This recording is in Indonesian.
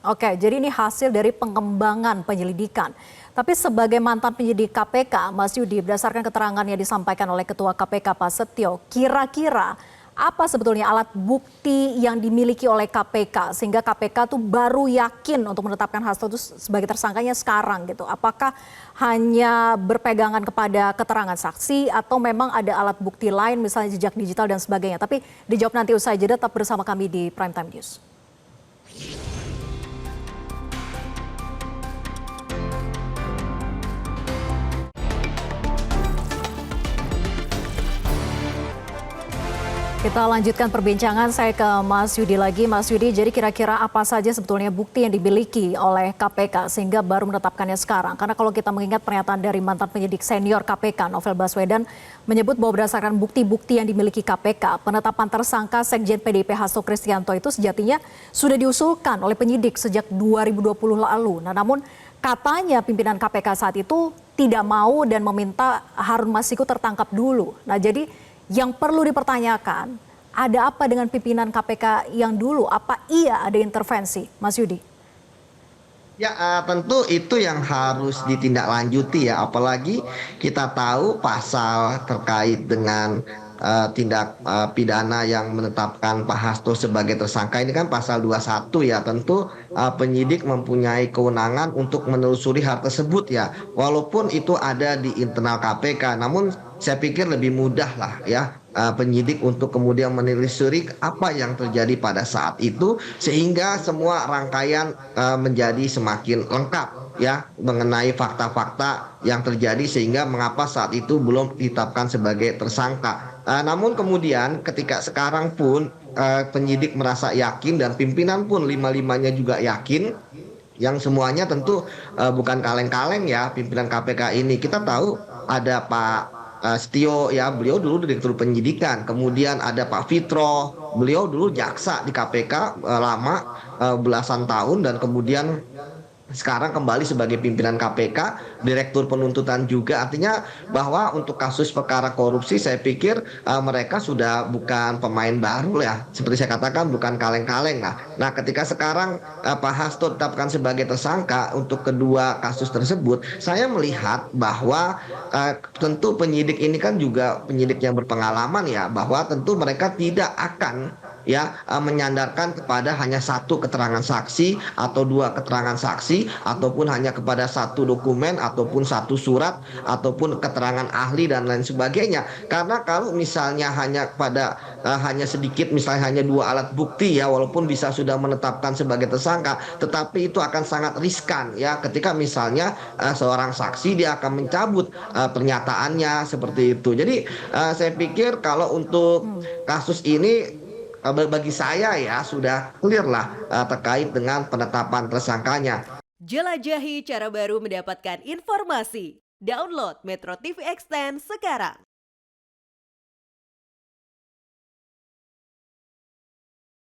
Oke, jadi ini hasil dari pengembangan penyelidikan. Tapi sebagai mantan penyidik KPK, Mas Yudi, berdasarkan keterangan yang disampaikan oleh Ketua KPK Pak Setio, kira-kira apa sebetulnya alat bukti yang dimiliki oleh KPK sehingga KPK tuh baru yakin untuk menetapkan Hasto itu sebagai tersangkanya sekarang gitu? Apakah hanya berpegangan kepada keterangan saksi atau memang ada alat bukti lain misalnya jejak digital dan sebagainya? Tapi dijawab nanti usai jeda, tetap bersama kami di Prime Time News. Kita lanjutkan perbincangan, saya ke Mas Yudi lagi. Mas Yudi, jadi kira-kira apa saja sebetulnya bukti yang dimiliki oleh KPK sehingga baru menetapkannya sekarang? Karena kalau kita mengingat pernyataan dari mantan penyidik senior KPK, Novel Baswedan, menyebut bahwa berdasarkan bukti-bukti yang dimiliki KPK, penetapan tersangka Sekjen PDIP Hasto Kristianto itu sejatinya sudah diusulkan oleh penyidik sejak 2020 lalu. Nah, namun katanya pimpinan KPK saat itu tidak mau dan meminta Harun Masiku tertangkap dulu. Nah, jadi yang perlu dipertanyakan, ada apa dengan pimpinan KPK yang dulu? Apa iya ada intervensi, Mas Yudi? Ya, tentu itu yang harus ditindaklanjuti ya, apalagi kita tahu pasal terkait dengan tindak pidana yang menetapkan Pak Hasto sebagai tersangka ini kan pasal 21 ya. Tentu penyidik mempunyai kewenangan untuk menelusuri hal tersebut ya. Walaupun itu ada di internal KPK, namun saya pikir lebih mudah lah ya penyidik untuk kemudian menelusuri apa yang terjadi pada saat itu sehingga semua rangkaian menjadi semakin lengkap ya mengenai fakta-fakta yang terjadi sehingga mengapa saat itu belum ditetapkan sebagai tersangka. Namun kemudian ketika sekarang pun penyidik merasa yakin dan pimpinan pun lima-limanya juga yakin yang semuanya tentu bukan kaleng-kaleng ya pimpinan KPK ini. Kita tahu ada Pak Setio ya, beliau dulu direktur penyidikan. Kemudian ada Pak Fitro, beliau dulu jaksa di KPK lama belasan tahun dan kemudian sekarang kembali sebagai pimpinan KPK, direktur penuntutan juga. Artinya bahwa untuk kasus perkara korupsi saya pikir mereka sudah bukan pemain baru ya. Seperti saya katakan bukan kaleng-kaleng lah. Nah, ketika sekarang Pak Hasto ditetapkan sebagai tersangka untuk kedua kasus tersebut, saya melihat bahwa tentu penyidik ini kan juga penyidik yang berpengalaman ya, bahwa tentu mereka tidak akan ya menyandarkan kepada hanya satu keterangan saksi atau dua keterangan saksi ataupun hanya kepada satu dokumen ataupun satu surat ataupun keterangan ahli dan lain sebagainya. Karena kalau misalnya hanya pada hanya sedikit misalnya hanya dua alat bukti ya walaupun bisa sudah menetapkan sebagai tersangka tetapi itu akan sangat riskan ya ketika misalnya seorang saksi dia akan mencabut pernyataannya seperti itu. Jadi saya pikir kalau untuk kasus ini bagi saya ya sudah clear lah terkait dengan penetapan tersangkanya. Jelajahi cara baru mendapatkan informasi. Download Metro TV Extend sekarang.